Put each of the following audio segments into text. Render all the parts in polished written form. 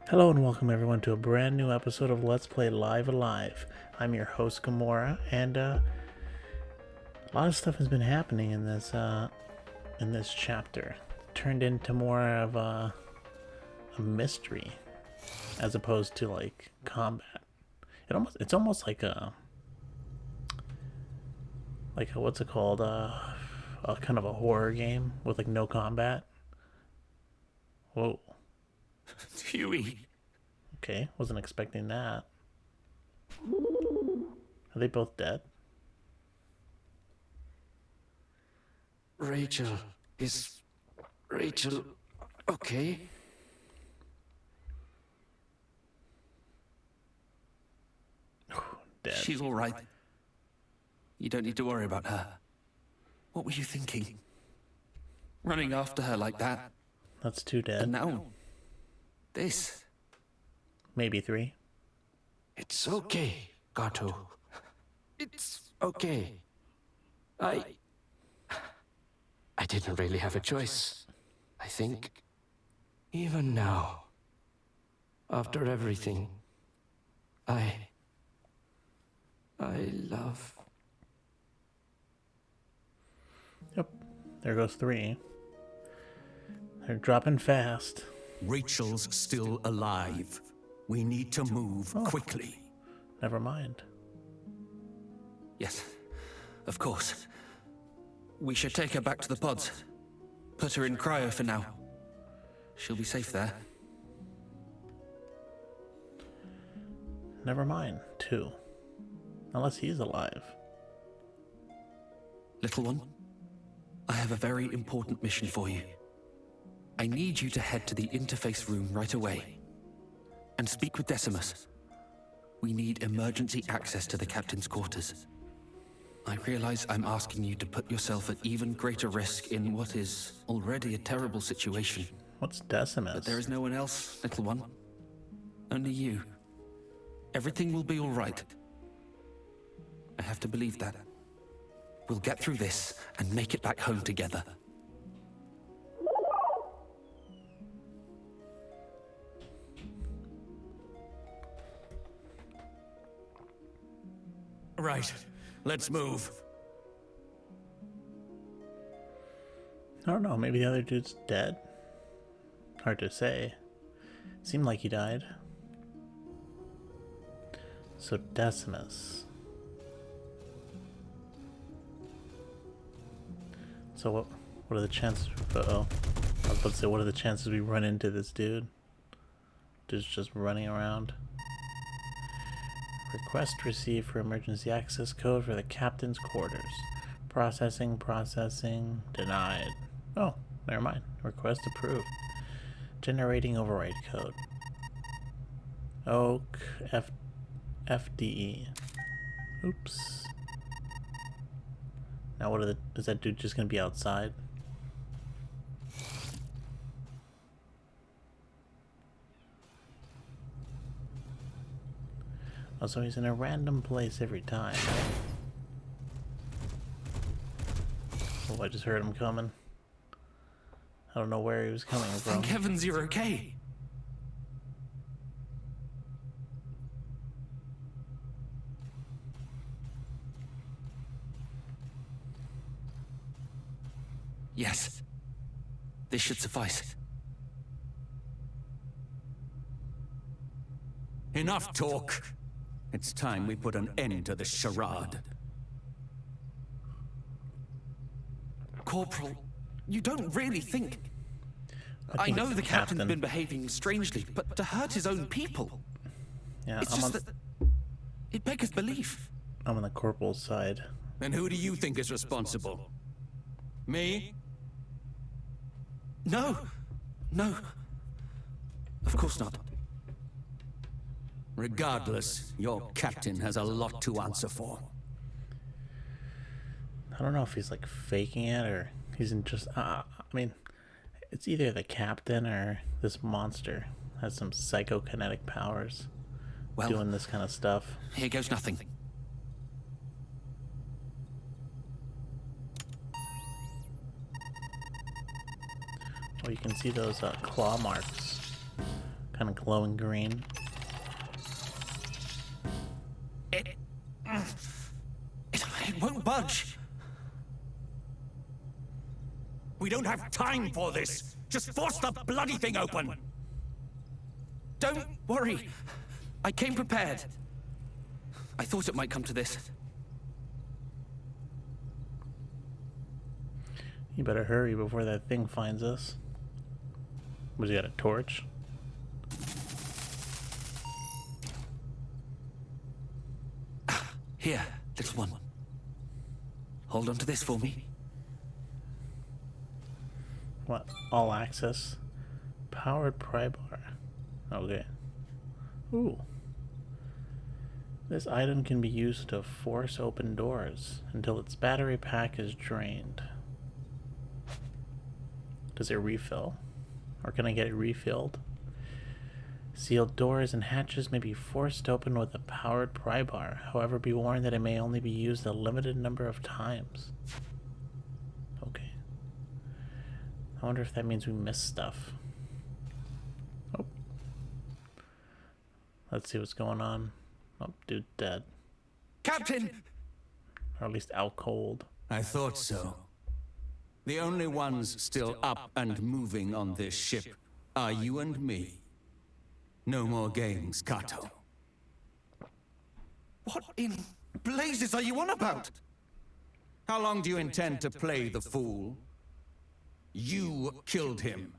Hello and welcome everyone to a brand new episode of Let's Play Live Alive. I'm your host Gamora, and a lot of stuff has been happening in this chapter. It turned into more of a mystery as opposed to like combat. It's almost like a what's it called? A kind of a horror game with like no combat. Whoa. Huey. Okay, wasn't expecting that. Are they both dead? Rachel. Is Rachel okay? Dead. She's all right. You don't need to worry about her. What were you thinking? Running after her like that? That's two dead. And now, this. Maybe three. It's okay, Gato. It's okay. I didn't really have a choice. I think. Even now. After everything. I love. Yep. There goes three. They're dropping fast. Rachel's still alive. We need to move quickly. Never mind. Yes, of course. We should take her back to the pods. Put her in cryo for now. She'll be safe there. Never mind. Two. Unless he's alive. Little one, I have a very important mission for you. I need you to head to the interface room right away and speak with Decimus. We need emergency access to the captain's quarters. I realize I'm asking you to put yourself at even greater risk in what is already a terrible situation. What's Decimus? But there is no one else, little one. Only you. Everything will be all right. I have to believe that. We'll get through this and make it back home together. Right, let's move. I don't know. Maybe the other dude's dead? Hard to say. Seemed like he died. So Decimus. So what are the chances? Uh-oh. I was about to say, what are the chances we run into this dude? Just running around. Request received for emergency access code for the captain's quarters. Processing, denied. Oh, never mind. Request approved. Generating override code. Oak FDE. Oops. Now is that dude just gonna be outside? Oh, so he's in a random place every time. Oh, I just heard him coming. I don't know where he was coming from. Thank heavens you're okay. Yes. This should suffice. Enough talk. It's time we put an end to this charade. Corporal, you don't really think... I think know it's the captain's captain. been behaving strangely, but to hurt his own people... Yeah, It's just that... It beggars belief. I'm on the corporal's side. Then who do you think is responsible? Me? No. No. Of course not. Regardless, your captain has a lot to answer for. I don't know if he's like faking it or he's in just. I mean, it's either the captain or this monster has some psychokinetic powers Well, doing this kind of stuff. here goes nothing. Well, you can see those claw marks Kind of glowing green. It won't budge. We don't have time for this. Just force the bloody thing open. Don't worry. I came prepared. I thought it might come to this. You better hurry before that thing finds us. Was he got a torch? Here, little one. Hold on to this for me. What? All access? Powered pry bar. Okay. Ooh. This item can be used to force open doors until its battery pack is drained. Does it refill? Or can I get it refilled? Sealed doors and hatches may be forced open with a powered pry bar. However, be warned that it may only be used a limited number of times. Okay. I wonder if that means we missed stuff. Oh. Let's see what's going on. Oh, dude's dead. Captain! Or at least out cold. I thought so. The only ones still up and moving on this ship are you and me. No more games, Kato. What in blazes are you on about? How long do you intend to play the fool? You killed him.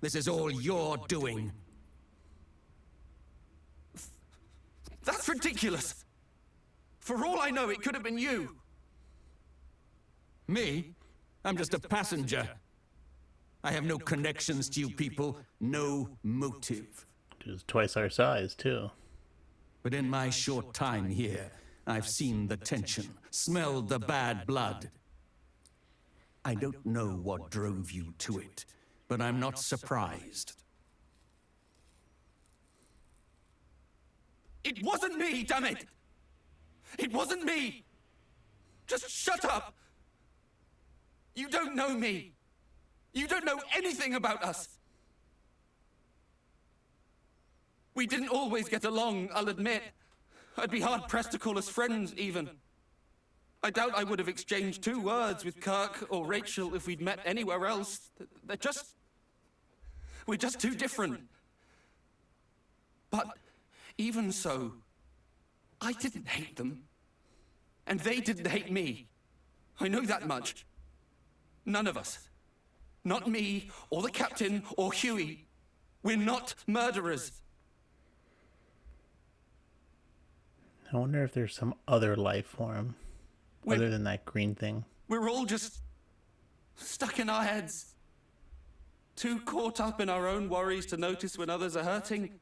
This is all you're doing. That's ridiculous. For all I know, it could have been you. Me? I'm just a passenger. I have no connections to you people, no motive. Dude's twice our size, too. But in my short time here, I've seen the tension, smelled the bad blood. I don't know what drove you to it, but I'm not surprised. It wasn't me, damn it! It wasn't me! Just shut up! You don't know me! You don't know anything about us! We didn't always get along, I'll admit. I'd be hard-pressed to call us friends, even. I doubt I would have exchanged 2 words with Kirk or Rachel if we'd met anywhere else. We're just too different. But even so, I didn't hate them. And they didn't hate me. I know that much. None of us. Not me, or the captain, or Huey. We're not murderers. I wonder if there's some other life form other than that green thing. We're all just stuck in our heads. Too caught up in our own worries to notice when others are hurting.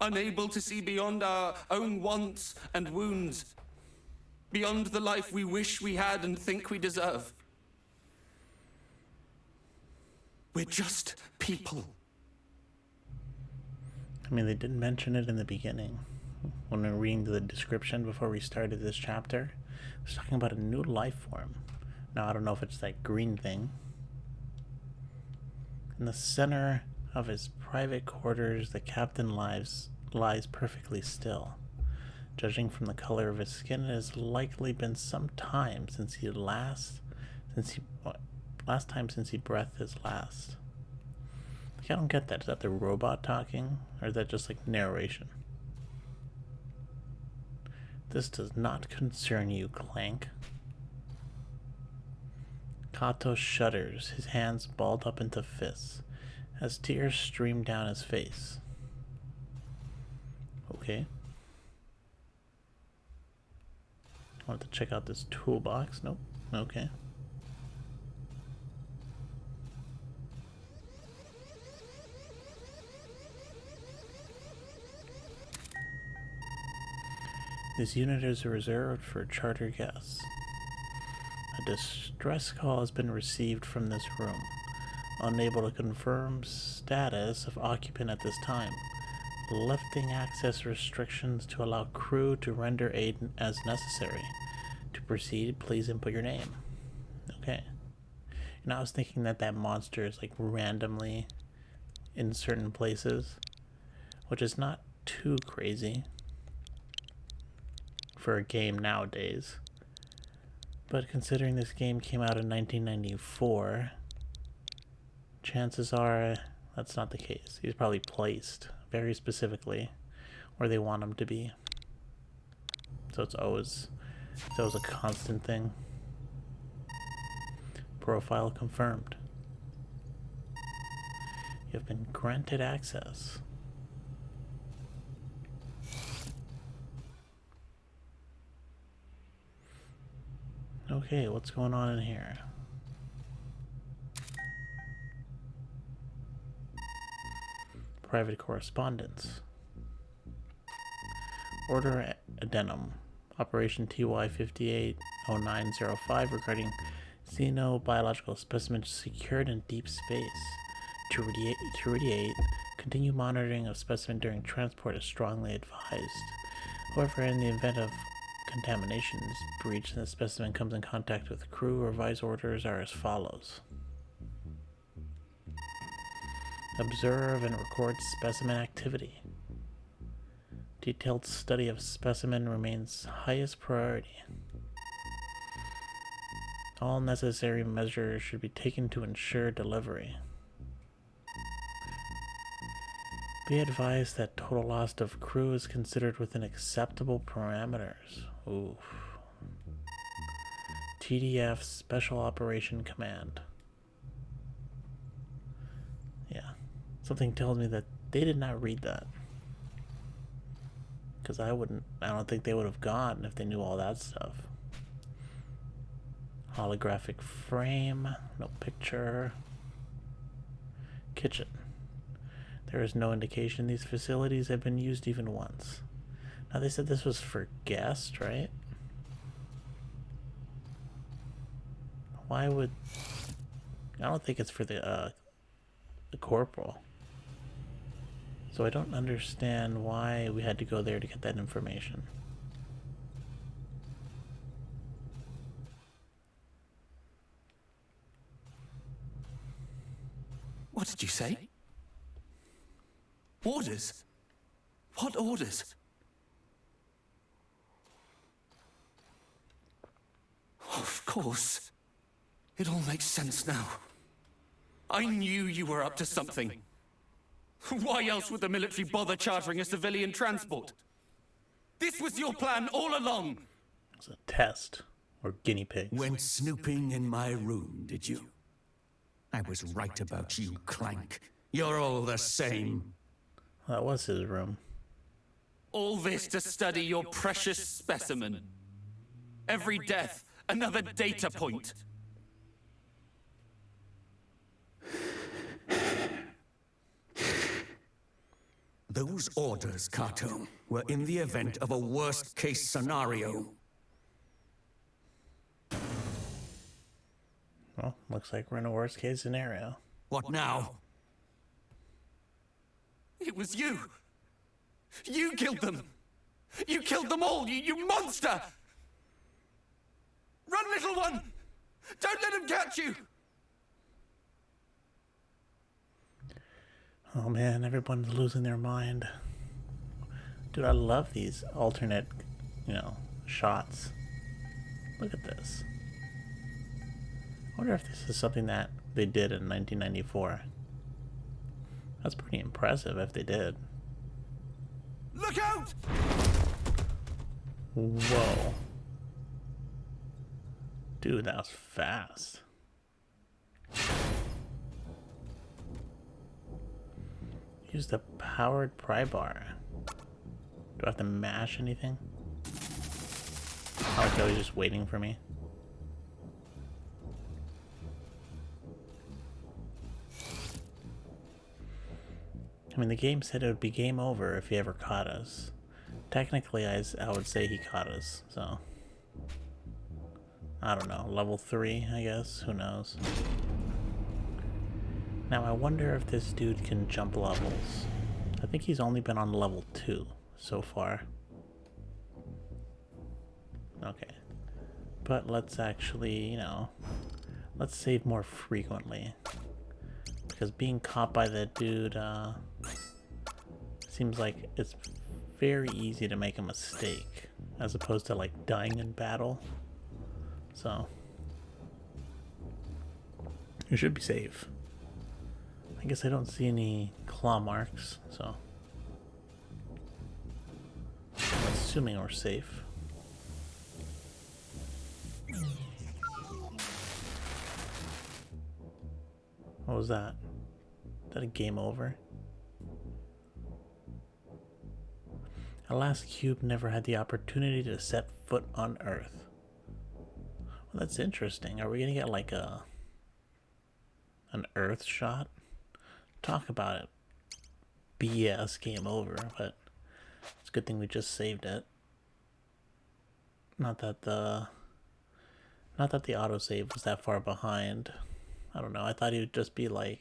Unable to see beyond our own wants and wounds. Beyond the life we wish we had and think we deserve. We're just people. I mean, they didn't mention it in the beginning. When we were reading the description before we started this chapter, it was talking about a new life form. Now, I don't know if it's that green thing. In the center of his private quarters, the captain lies perfectly still. Judging from the color of his skin, it has likely been some time since he breathed his last. Like, I don't get that. Is that the robot talking, or is that just like narration? This does not concern you, Clank. Kato shudders, his hands balled up into fists, as tears stream down his face. Okay. I wanted to check out this toolbox. Nope. Okay. This unit is reserved for charter guests. A distress call has been received from this room. Unable to confirm status of occupant at this time. Lifting access restrictions to allow crew to render aid as necessary. To proceed, please input your name. Okay. And I was thinking that monster is like randomly in certain places. which is not too crazy for a game nowadays. But considering this game came out in 1994, chances are that's not the case. He's probably placed very specifically where they want him to be. So it's always a constant thing. Profile confirmed. You have been granted access. Okay, what's going on in here? Private correspondence. Order addendum. Operation TY580905 regarding xenobiological specimens secured in deep space. To radiate, continue monitoring of specimen during transport is strongly advised. However, in the event of contamination is breached and the specimen comes in contact with the crew, revised orders are as follows. Observe and record specimen activity. Detailed study of specimen remains highest priority. All necessary measures should be taken to ensure delivery. Be advised that total loss of crew is considered within acceptable parameters. Oof. TDF Special Operation Command. Yeah. Something tells me that they did not read that. Because I don't think they would have gone if they knew all that stuff. Holographic frame, no picture. Kitchen. There is no indication these facilities have been used even once. Now they said this was for guests, right? Why would... I don't think it's for the corporal. So I don't understand why we had to go there to get that information. What did you say? Orders? What orders? Of course. It all makes sense now. I knew you were up to something. Why else would the military bother chartering a civilian transport? This was your plan all along! It's a test. Or guinea pigs. Went snooping in my room, did you? I was right about you, Clank. You're all the same. That was his room. All this to study your precious specimen. Every death, another data point. Those orders, Kato, were in the event of a worst-case scenario. Well, looks like we're in a worst case scenario. What now? It was you! You killed them! You killed them all, you monster! Run, little one! Don't let him catch you! Oh man, everyone's losing their mind. Dude, I love these alternate, shots. Look at this. I wonder if this is something that they did in 1994. That's pretty impressive if they did. Look out! Whoa. Dude, that was fast. Use the powered pry bar. Do I have to mash anything? I like how he's just waiting for me. I mean, the game said it would be game over if he ever caught us. Technically, I would say he caught us, so... I don't know, level 3, I guess? Who knows? Now, I wonder if this dude can jump levels. I think he's only been on level 2 so far. Okay. But let's actually, let's save more frequently. Because being caught by that dude, seems like it's very easy to make a mistake as opposed to like dying in battle. So you should be safe. I guess I don't see any claw marks, so assuming we're safe. What was that? Is that a game over? Alas, Cube never had the opportunity to set foot on Earth. Well, that's interesting. Are we gonna get like an Earth shot? Talk about it. BS game over, but it's a good thing we just saved it. Not that the autosave was that far behind. I don't know. I thought he would just be like,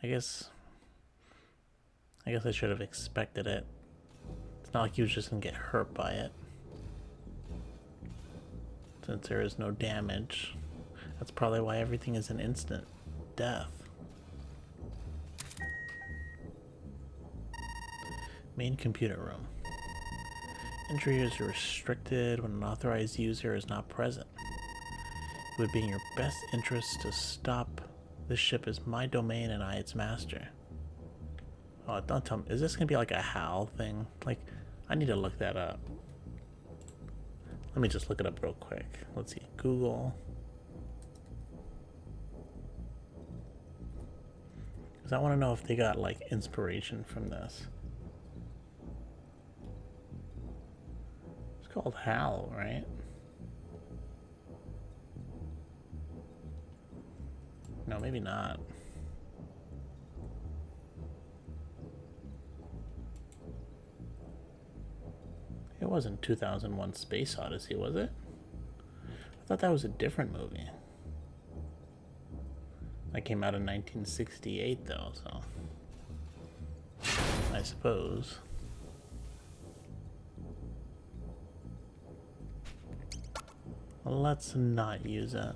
I guess I should have expected it. It's not like he was just gonna get hurt by it. Since there is no damage. That's probably why everything is an instant death. Main computer room. Entry is restricted when an authorized user is not present. It would be in your best interest to stop. This ship is my domain and I its master. Oh, don't tell me. Is this gonna be like a HAL thing? Like, I need to look that up. Let me just look it up real quick. Let's see. Google. Because I want to know if they got like inspiration from this. It's called HAL, right? No, maybe not. It wasn't 2001 Space Odyssey, was it? I thought that was a different movie. That came out in 1968, though, so I suppose. Well, let's not use it.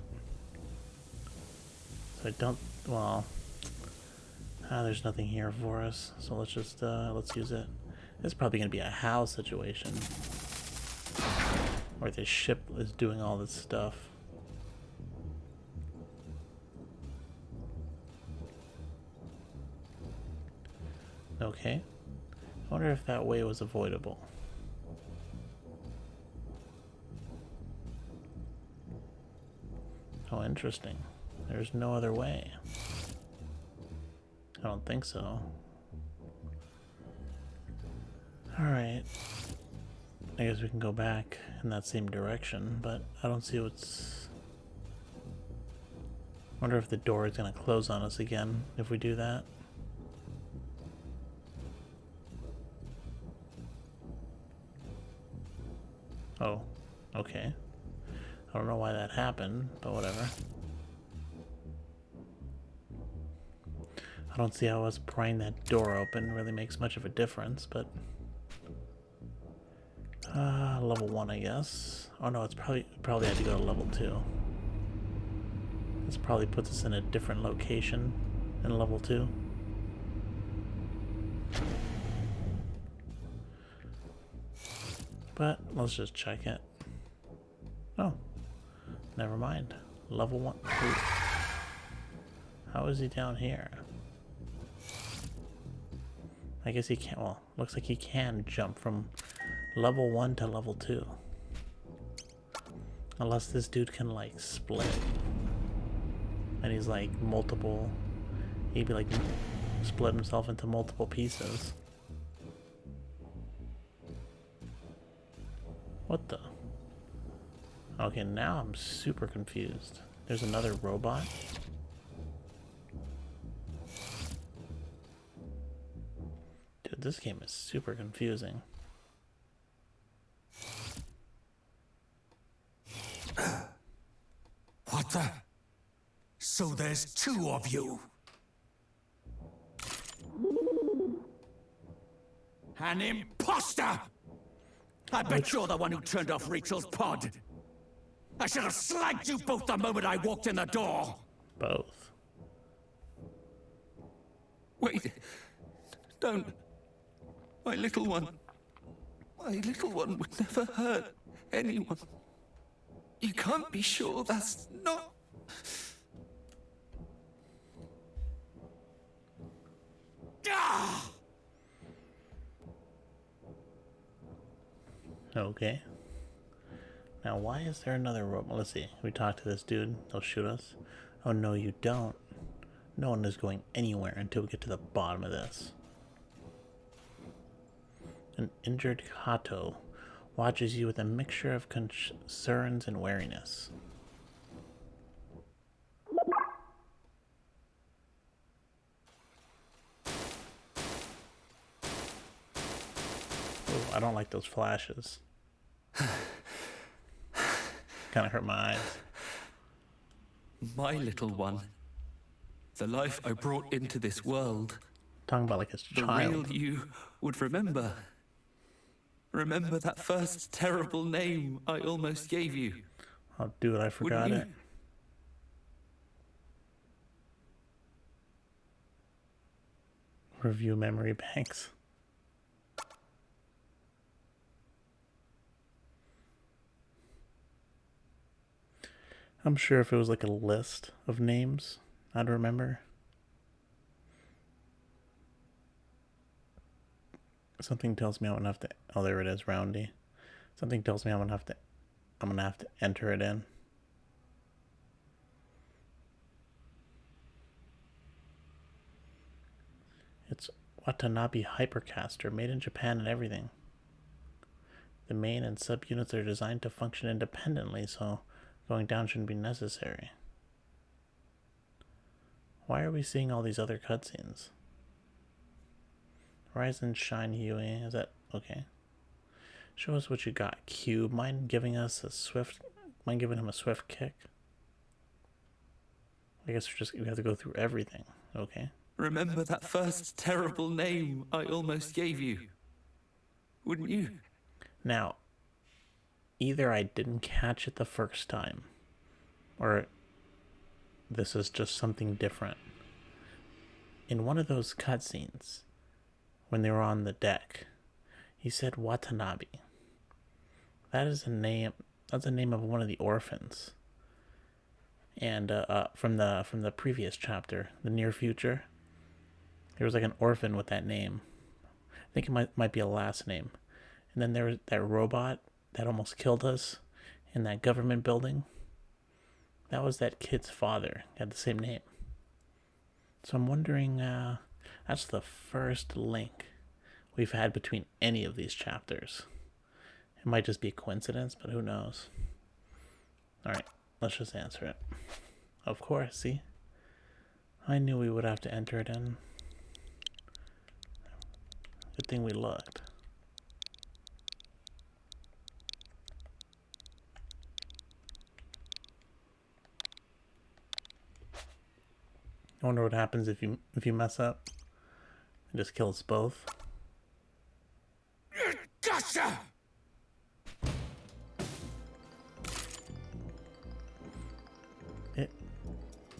So I don't, well, there's nothing here for us, so let's just, let's use it. It's probably going to be a HAL situation, where the ship is doing all this stuff. Okay. I wonder if that way was avoidable. Oh, interesting. There's no other way. I don't think so. Alright. I guess we can go back in that same direction, but I don't see what's... Wonder if the door is going to close on us again if we do that. Oh, okay. I don't know why that happened, but whatever. I don't see how us prying that door open really makes much of a difference, but... level 1, I guess. Oh no, it's probably had to go to level 2. This probably puts us in a different location in level 2. But let's just check it. Oh, never mind. Level 1. Ooh. How is he down here? I guess he can't. Well, looks like he can jump from level 1 to level 2. Unless this dude can like split. And he's like multiple. He'd be like split himself into multiple pieces. What the? Okay, now I'm super confused. There's another robot. Dude, this game is super confusing. What the? So there's two of you. An imposter! I bet you're the one who turned off Rachel's pod. I should have slagged you both the moment I walked in the door. Both. Wait. Don't. My little one. My little one would never hurt anyone. You can't be sure that's not... Ah! Okay. Now, why is there another robot? Let's see. We talk to this dude. They'll shoot us. Oh, no, you don't. No one is going anywhere until we get to the bottom of this. An injured Kato watches you with a mixture of concerns and wariness. Oh, I don't like those flashes. Kind of hurt my eyes. My little one. The life I brought into this world. Talking about like his The child. real you would remember. Remember that first terrible name I almost gave you. Oh, dude, I forgot Wouldn't it. Review memory banks. I'm sure if it was like a list of names, I'd remember. Something tells me I'm gonna have to. Oh, there it is, Roundy. Something tells me I'm gonna have to enter it in. It's Watanabe Hypercaster, made in Japan and everything. The main and subunits are designed to function independently, so going down shouldn't be necessary. Why are we seeing all these other cutscenes? Rise and shine, Huey. Is that okay? Show us what you got, Cube. Mind giving him a swift kick? I guess we have to go through everything. Okay. Remember that first terrible name I almost gave you. Wouldn't you? Now, either I didn't catch it the first time, or this is just something different. In one of those cutscenes, when they were on the deck, he said Watanabe. That is a name. That's the name of one of the orphans. And from the previous chapter, the near future, there was like an orphan with that name. I think it might be a last name. And then there was that robot that almost killed us in that government building. That was that kid's father. He had the same name. So I'm wondering, that's the first link we've had between any of these chapters. It might just be a coincidence, but who knows? Alright, let's just answer it. Of course, see? I knew we would have to enter it in. Good thing we looked. I wonder what happens if you mess up. It just kills both. Gotcha!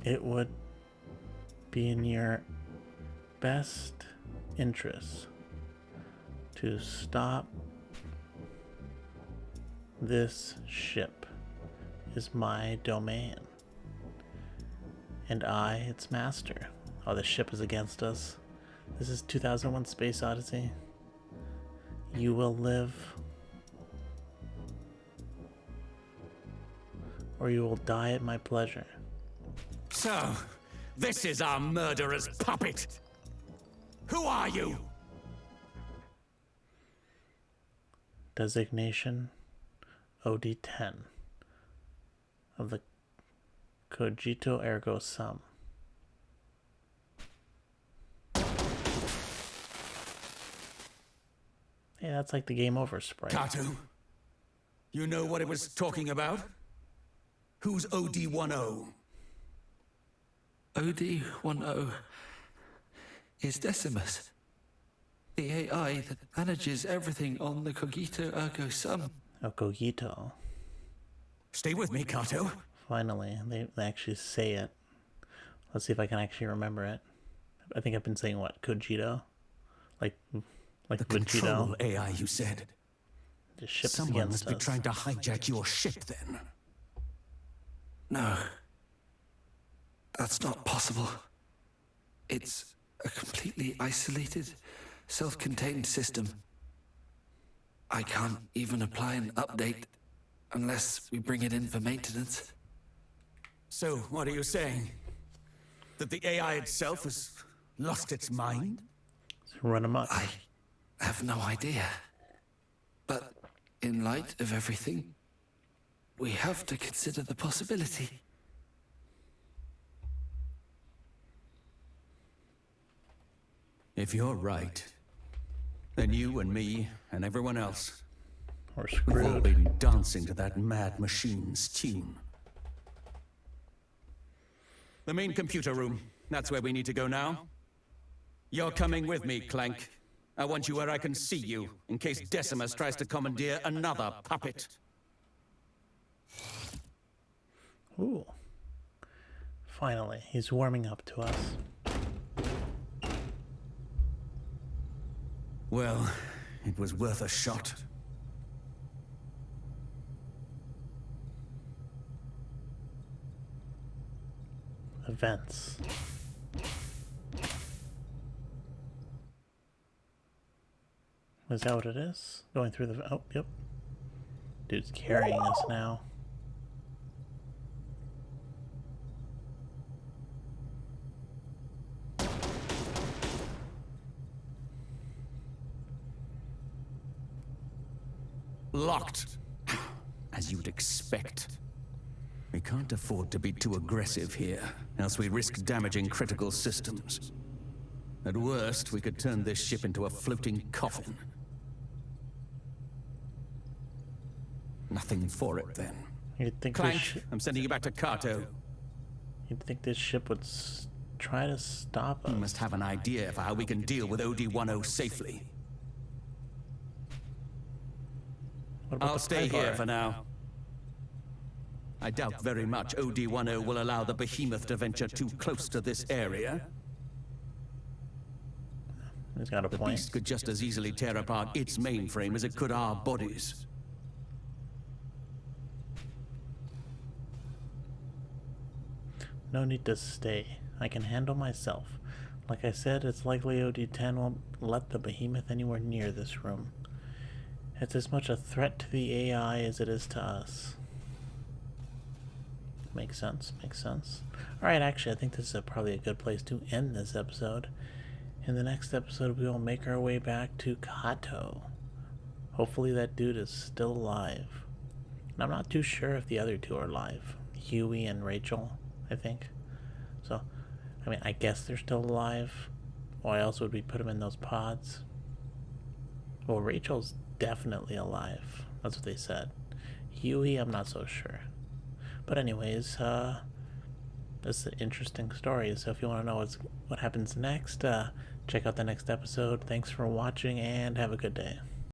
It would be in your best interest to stop. This ship is my domain, and I, its master. Oh, the ship is against us. This is 2001 Space Odyssey. You will live, or you will die at my pleasure. So, this is our murderer's puppet. Who are you? Designation OD10 of the Cogito Ergo Sum. Hey, that's like the game over sprite. Kato, you know what it was talking about? Who's OD10? OD10 is Decimus, the AI that manages everything on the Cogito Ergo Sum. Oh, Cogito. Stay with me, Kato. Finally, they actually say it. Let's see if I can actually remember it. I think I've been saying what? Cogito? Like The Bitchute. control AI, you said. The ship's Someone against must be us. trying to hijack your ship, then. No. That's not possible. It's a completely isolated, self-contained system. I can't even apply an update unless we bring it in for maintenance. So, what are you saying? That the AI itself has lost its mind? Run amok. I have no idea. But in light of everything, we have to consider the possibility. If you're right, then you and me and everyone else, We're we've all screwed. been dancing to that mad machine's tune. The main computer room. That's where we need to go now. You're coming with me, Clank. I want you where I can see you, in case Decimus tries to commandeer another puppet. Ooh. Finally, he's warming up to us. Well, it was worth a shot. Events. Is that what it is? Going through the... Oh, yep. Dude's carrying us now. Locked. As you'd expect. We can't afford to be too aggressive here, else we risk damaging critical systems. At worst, we could turn this ship into a floating coffin. Nothing for it, then. You'd think Clank, I'm sending you back to Kato. this ship would try to stop us. You must have an idea for how we can deal with OD-10 safely. What about I'll the stay here Piper? for now. I doubt very much OD-10 will allow the behemoth to venture too close to this area. He's got a The point. beast could just as easily tear apart its mainframe as it could our bodies. No need to stay. I can handle myself. Like I said, it's likely OD-10 won't let the behemoth anywhere near this room. It's as much a threat to the AI as it is to us. Makes sense, makes sense. Alright, actually, I think this is probably a good place to end this episode. In the next episode, we will make our way back to Kato. Hopefully that dude is still alive. And I'm not too sure if the other two are alive. Huey and Rachel, I think. So, I mean, I guess they're still alive. Why else would we put them in those pods? Well, Rachel's definitely alive. That's what they said. Huey, I'm not so sure. But anyways, this is an interesting story. So if you want to know what happens next, check out the next episode. Thanks for watching and have a good day.